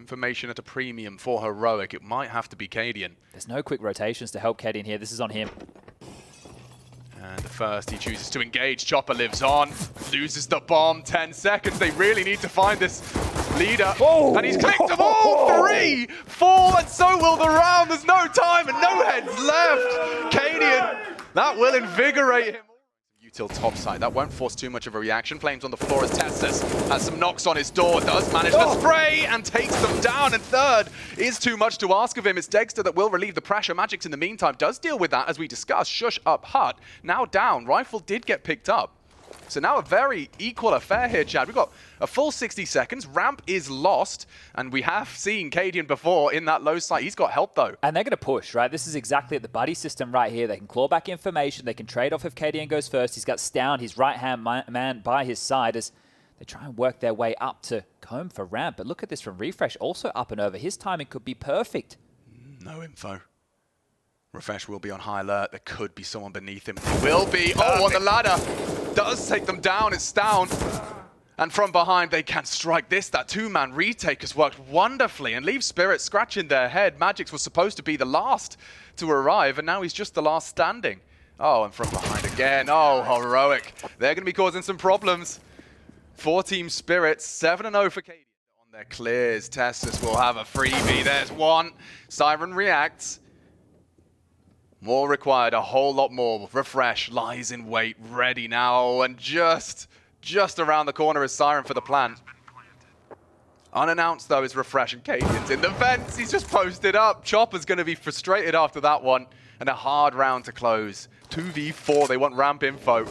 information at a premium for Heroic. It might have to be Cadian. There's no quick rotations to help Cadian here. This is on him. And the first he chooses to engage. Chopper lives on, loses the bomb. 10 seconds. They really need to find this leader. Oh. And he's clicked them all. 3 fall, and so will the round. There's no time and no heads left. Cadian, that will invigorate him. Util top side, that won't force too much of a reaction. Flames on the floor as Tessus has some knocks on his door, does manage to spray and takes them down, and third is too much to ask of him. It's Dexter that will relieve the pressure. Magix in the meantime does deal with that, as we discussed. Shush up Hut, now down. Rifle did get picked up. So now a very equal affair here, Chad. We've got a full 60 seconds. Ramp is lost, and we have seen Cadian before in that low site. He's got help, though. And they're going to push, right? This is exactly the buddy system right here. They can claw back information. They can trade off if Cadian goes first. He's got Stound, his right-hand man, by his side as they try and work their way up to comb for Ramp. But look at this from Refresh, also up and over. His timing could be perfect. No info. Refresh will be on high alert. There could be someone beneath him. There will be. Oh, on the ladder. Does take them down. It's down. And from behind, they can strike this. That two-man retake has worked wonderfully and leaves Spirit scratching their head. Magix was supposed to be the last to arrive, and now he's just the last standing. Oh, and from behind again. Oh, Heroic. They're going to be causing some problems. 4-team Spirit, 7-0 for Cadian. On their clears, Tessus will have a freebie. There's one. Siren reacts. More required, a whole lot more. Refresh lies in wait, ready now, and just around the corner is Siren for the plant. Unannounced though is Refresh, and Cadian's in the vents. He's just posted up. Chopper's going to be frustrated after that one, and a hard round to close. 2v4, they want ramp info.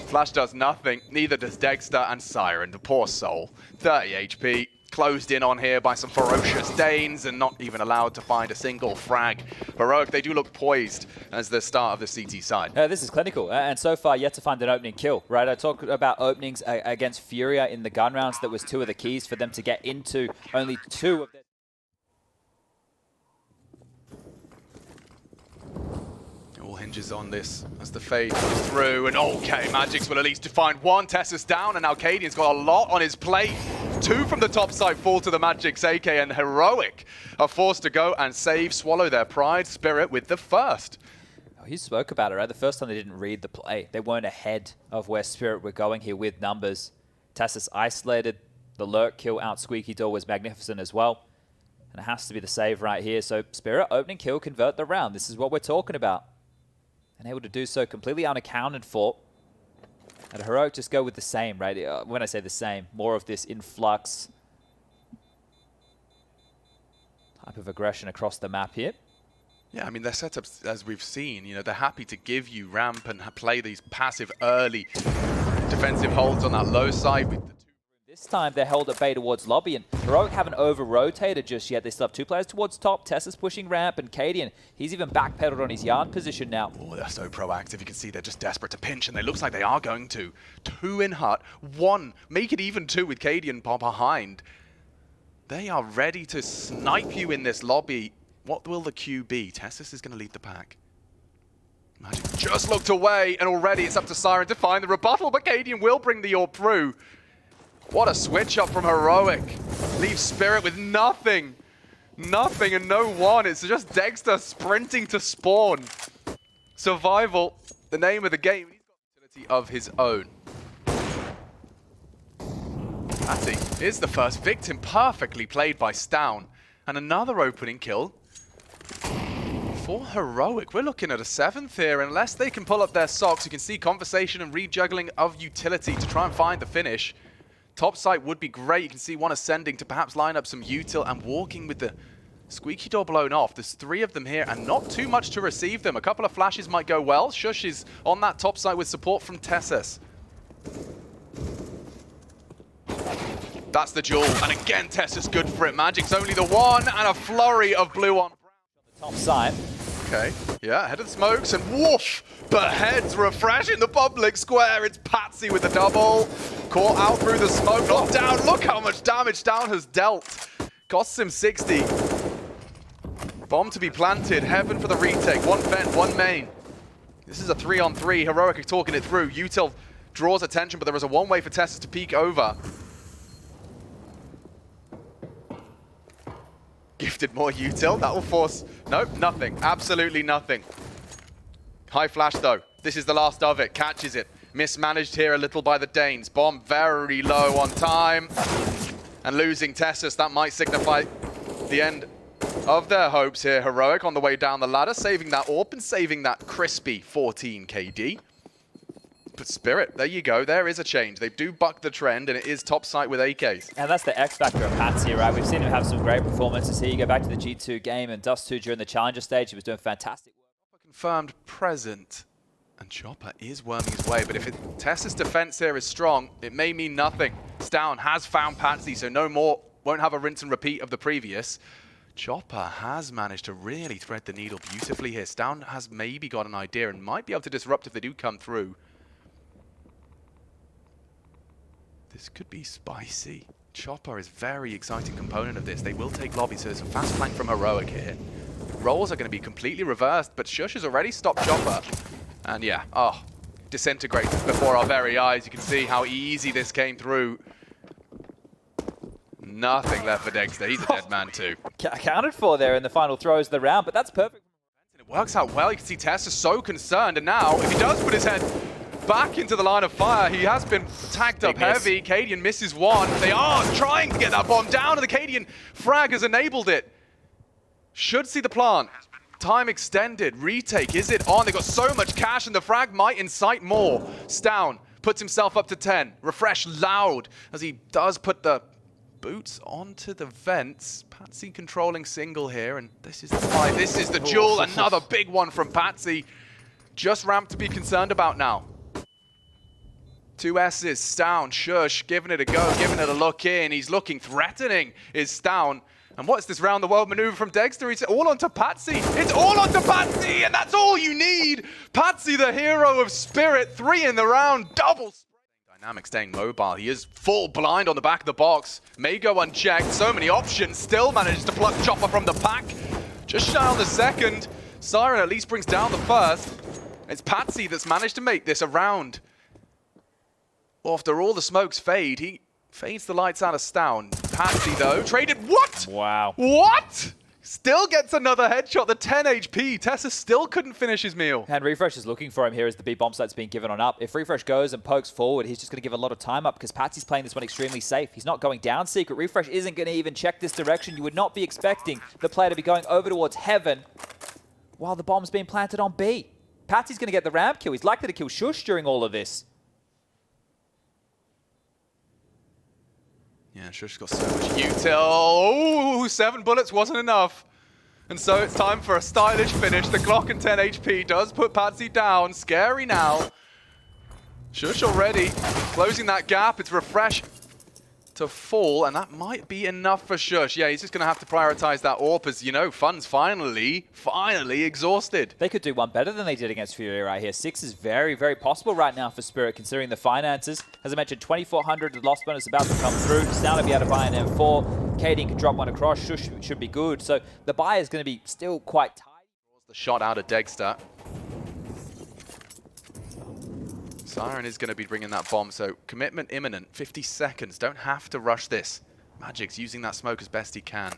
Flash does nothing, neither does Dexter, and Siren, the poor soul. 30 HP. Closed in on here by some ferocious Danes and not even allowed to find a single frag. Heroic, they do look poised as the start of the CT side. This is clinical, and so far yet to find an opening kill, right? I talked about openings against Furia in the gun rounds. That was 2 of the keys for them to get into only 2 of their... All hinges on this as the fade comes through, and okay, Magix will at least find one. Tessus down, and now Cadian's got a lot on his plate. 2 from the top side fall to the Magix AK, and Heroic are forced to go and save, swallow their pride. Spirit with the first. Oh, you spoke about it, right? The first time they didn't read the play. They weren't ahead of where Spirit were going here with numbers. Tessus isolated. The lurk kill out Squeaky Door was magnificent as well. And it has to be the save right here. So Spirit opening kill, convert the round. This is what we're talking about. And able to do so completely unaccounted for. And Heroic just go with the same, right? When I say the same, more of this influx type of aggression across the map here. Yeah, I mean, their setups, as we've seen, you know, they're happy to give you ramp and play these passive early defensive holds on that low side with the 2. This time they're held at bay towards lobby, and Heroic haven't over-rotated just yet. They still have 2 players towards top. Tessa's pushing ramp, and Cadian, he's even backpedaled on his yarn position now. Oh, they're so proactive. You can see they're just desperate to pinch, and it looks like they are going to. 2 in Hut, 1. Make it even 2 with Cadian behind. They are ready to snipe you in this lobby. What will the Q be? Tessus is going to lead the pack. Magic just looked away, and already it's up to Siren to find the rebuttal, but Cadian will bring the orb through. What a switch up from Heroic. Leaves Spirit with nothing. Nothing and no one. It's just Dexter sprinting to spawn. Survival, the name of the game. He's got utility of his own. Patty is the first victim. Perfectly played by Stown. And another opening kill for Heroic. We're looking at a 7th here. Unless they can pull up their socks, you can see conversation and rejuggling of utility to try and find the finish. Top site would be great. You can see one ascending to perhaps line up some util and walking with the Squeaky Door blown off. There's 3 of them here and not too much to receive them. A couple of flashes might go well. Shush is on that top site with support from Tessus. That's the duel. And again, Tessus good for it. Magic's only the 1 and a flurry of blue on the top side. Okay, yeah, ahead of the smokes, and woof! Beheads Refresh in the public square. It's Patsy with the double. Caught out through the smoke, knocked down. Look how much damage Down has dealt. Costs him 60. Bomb to be planted. Heaven for the retake. 1 vent, 1 main. This is a 3-on-3. Heroic are talking it through. Util draws attention, but there is a one-way for Tessus to peek over. gifted more util. That will force... Nope, nothing. Absolutely nothing. High flash, though. This is the last of it. Catches it. Mismanaged here a little by the Danes. Bomb very low on time. And losing Tessus, that might signify the end of their hopes here. Heroic on the way down the ladder, saving that AWP and saving that crispy 14 KD. But Spirit, there you go. There is a change. They do buck the trend, and it is top site with AKs. And that's the X factor of Patsy, right? We've seen him have some great performances here. You go back to the G2 game and Dust 2 during the Challenger stage. He was doing fantastic work. Confirmed present. And Chopper is worming his way, but if Tessa's defense here is strong, it may mean nothing. Stown has found Patsy, so no more, won't have a rinse and repeat of the previous. Chopper has managed to really thread the needle beautifully here. Stown has maybe got an idea and might be able to disrupt if they do come through. This could be spicy. Chopper is a very exciting component of this. They will take lobby, so there's a fast flank from Heroic here. Roles are going to be completely reversed, but Shush has already stopped Chopper. And yeah, disintegrates before our very eyes. You can see how easy this came through. Nothing left for Dexter. He's a dead man too. Accounted for there in the final throws of the round, but that's perfect. It works out well. You can see Tess is so concerned. And now, if he does put his head back into the line of fire, he has been tagged up heavy. Cadian misses one. They are trying to get that bomb down, and the Cadian frag has enabled it. Should see the plant. Time extended. Retake. Is it on? They got so much cash, and the frag might incite more. Stown puts himself up to 10. Refresh loud as he does put the boots onto the vents. Patsy controlling single here, and this is the fight. This is the duel. Another big one from Patsy. Just Ramp to be concerned about now. 2 S's. Stown, Shush, giving it a go, giving it a look in. He's looking threatening, is Stown. And what's this round-the-world maneuver from Dexter? It's all onto Patsy. It's all onto Patsy, and that's all you need. Patsy, the hero of Spirit. 3 in the round, double. Dynamic staying mobile. He is full blind on the back of the box. May go unchecked. So many options. Still manages to pluck Chopper from the pack. Just shy on the second. Siren at least brings down the first. It's Patsy that's managed to make this a round. After all the smokes fade, he fades the lights out of Stown. Patsy, though, traded. What? Wow. What? Still gets another headshot. The 10 HP. Tessa still couldn't finish his meal. And Refresh is looking for him here as the B bomb site's being given on up. If Refresh goes and pokes forward, he's just going to give a lot of time up because Patsy's playing this one extremely safe. He's not going down secret. Refresh isn't going to even check this direction. You would not be expecting the player to be going over towards heaven while the bomb's being planted on B. Patsy's going to get the ramp kill. He's likely to kill Shush during all of this. Yeah, Shush's got so much util. Oh, 7 bullets wasn't enough. And so it's time for a stylish finish. The Glock and 10 HP does put Patsy down. Scary now. Shush already closing that gap. It's Refresh to fall, and that might be enough for Shush. Yeah, he's just going to have to prioritize that AWP as, you know, Fun's finally exhausted. They could do one better than they did against Fury right here. 6 is very, very possible right now for Spirit, considering the finances. As I mentioned, 2,400, the loss bonus about to come through. Stown to be able to buy an M4. Katie can drop one across. Shush should be good. So the buy is going to be still quite tight. The shot out of Dexter. Siren is going to be bringing that bomb, so commitment imminent. 50 seconds. Don't have to rush this. Magic's using that smoke as best he can.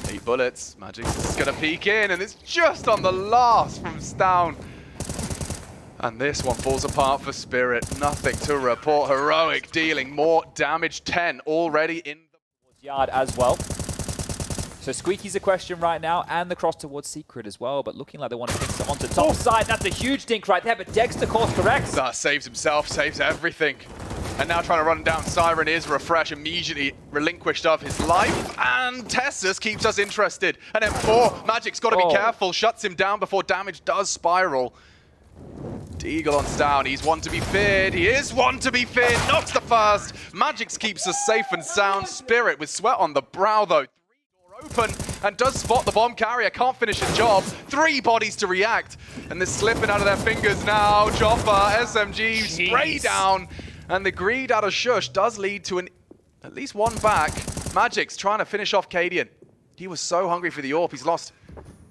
8 bullets. Magic's going to peek in, and it's just on the last from Stown. And this one falls apart for Spirit. Nothing to report. Heroic dealing more damage. 10 already in the yard as well. So Squeaky's a question right now, and the cross towards Secret as well, but looking like they want to ping someone to top side. That's a huge dink right there, but Dexter course corrects. Saves himself, saves everything. And now trying to run down Siren is Refresh, immediately relinquished of his life. And Tessus keeps us interested. And M4, Magic's got to be careful, shuts him down before damage does spiral. Deagle on Stown, he's one to be feared. He is one to be feared, knocks the first. Magic's keeps us safe and sound. Spirit with sweat on the brow though. Open and does spot the bomb carrier, can't finish a job. 3 bodies to react, and they're slipping out of their fingers now. Chopper, SMG, spray down, and the greed out of Shush does lead to at least one back. Magic's trying to finish off Cadian. He was so hungry for the AWP, he's lost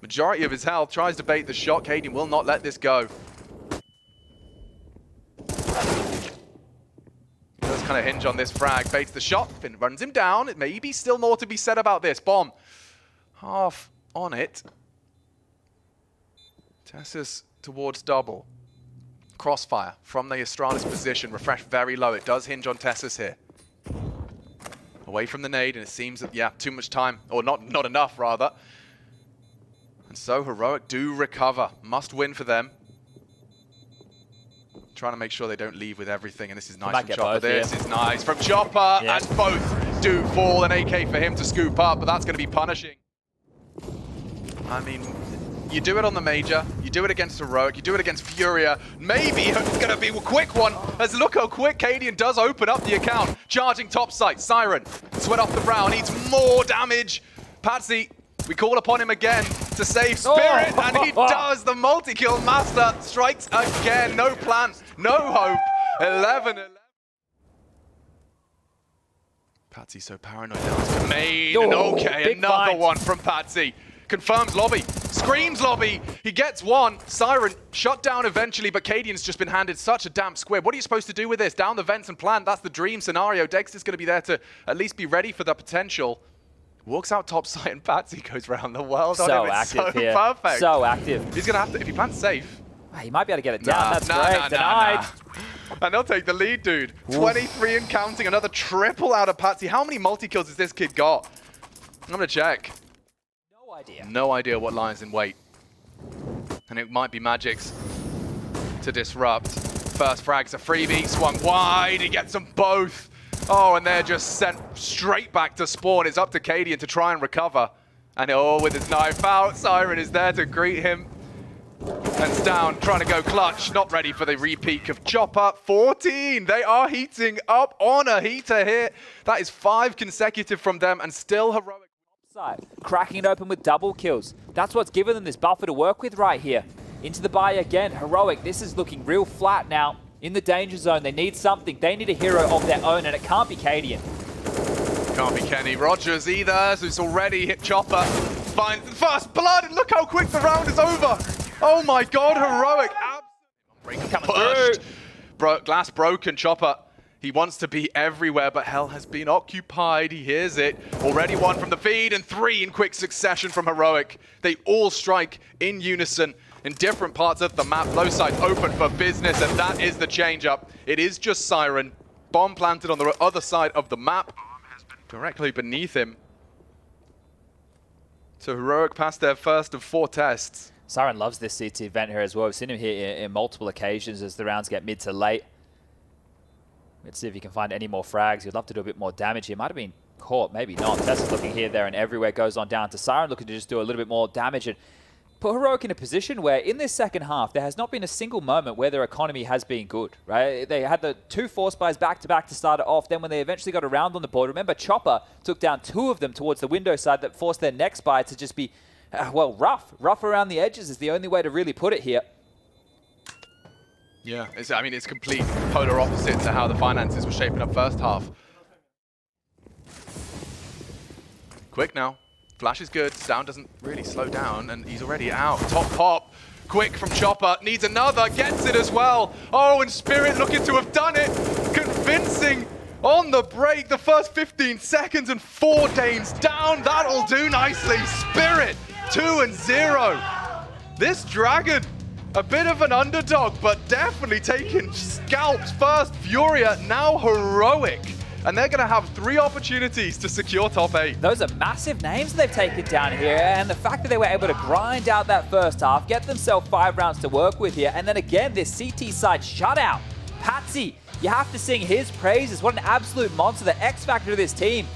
majority of his health, tries to bait the shot. Cadian will not let this go. He does kind of hinge on this frag. Baits the shot, Finn runs him down. It may be still more to be said about this. Bomb, half on it. Tessus towards double. Crossfire from the Astralis position. Refresh very low. It does hinge on Tessus here. Away from the nade, and it seems that, yeah, too much time, or not enough, rather. And so Heroic do recover. Must win for them. Trying to make sure they don't leave with everything, and this is nice from Chopper. This is nice from Chopper, and both do fall. An AK for him to scoop up, but that's going to be punishing. I mean, you do it on the Major, you do it against Heroic, you do it against Furia. Maybe it's going to be a quick one, as look how quick Cadian does open up the account. Charging top site, Siren, sweat off the brow, needs more damage. Patsy, we call upon him again to save Spirit, and he does. The multi-kill master strikes again. No plan, no hope. 11-11. Patsy so paranoid now. It's been made. And okay, another one from Patsy. Confirms lobby, screams lobby. He gets one. Siren shut down eventually, but Cadian's just been handed such a damp squib. What are you supposed to do with this? Down the vents and plant. That's the dream scenario. Dexter's going to be there to at least be ready for the potential. Walks out top side, and Patsy goes around the world. So on him. It's active so here. perfect. So active. He's going to have to, if he plants safe. He might be able to get it down. That's great. Denied. And they'll take the lead, dude. 23 and counting. Another triple out of Patsy. How many multi-kills has this kid got? I'm going to check. No idea. No idea what lies in wait. And it might be Magic's to disrupt. First frag's a freebie. Swung wide. He gets them both. Oh, and they're just sent straight back to spawn. It's up to Cadian to try and recover. And with his knife out, Siren is there to greet him. And it's down, trying to go clutch. Not ready for the repeat of Chopper. 14. They are heating up on a heater here. That is 5 consecutive from them, and still Heroic. Cracking it open with double kills. That's what's given them this buffer to work with right here. Into the buy again. Heroic, this is looking real flat now. In the danger zone, they need something. They need a hero of their own, and it can't be Cadian. Can't be Kenny Rogers either, so it's already hit Chopper. Finds the first blood, and look how quick the round is over. Oh my god, Heroic. Pushed. Glass broken, Chopper. He wants to be everywhere, but hell has been occupied. He hears it. Already one from the feed, and 3 in quick succession from Heroic. They all strike in unison. In different parts of the map, low side open for business, and that is the change-up. It is just Siren. Bomb planted on the other side of the map, directly beneath him. So Heroic passed their first of 4 tests. Siren loves this CT event here as well. We've seen him here in multiple occasions as the rounds get mid to late. Let's see if he can find any more frags. He'd love to do a bit more damage. He might have been caught, maybe not. Tessa's looking here, there, and everywhere. Goes on down to Siren, looking to just do a little bit more damage and put Heroic in a position where in this second half, there has not been a single moment where their economy has been good, right? They had the 2 force buys back-to-back to start it off. Then when they eventually got a round on the board, remember Chopper took down 2 of them towards the window side that forced their next buy to just be, well, rough. Rough around the edges is the only way to really put it here. Yeah, I mean, it's complete polar opposite to how the finances were shaping up first half. Quick now. Flash is good. Down doesn't really slow down, and he's already out. Top pop. Quick from Chopper. Needs another. Gets it as well. Oh, and Spirit looking to have done it. Convincing on the break. The first 15 seconds and 4 Danes down. That'll do nicely. Spirit 2-0. This Dragon, a bit of an underdog, but definitely taking scalps first. Furia, now Heroic. And they're going to have 3 opportunities to secure top 8. Those are massive names they've taken down here, and the fact that they were able to grind out that first half, get themselves 5 rounds to work with here, and then again, this CT side shutout. Patsy, you have to sing his praises. What an absolute monster, the X factor of this team.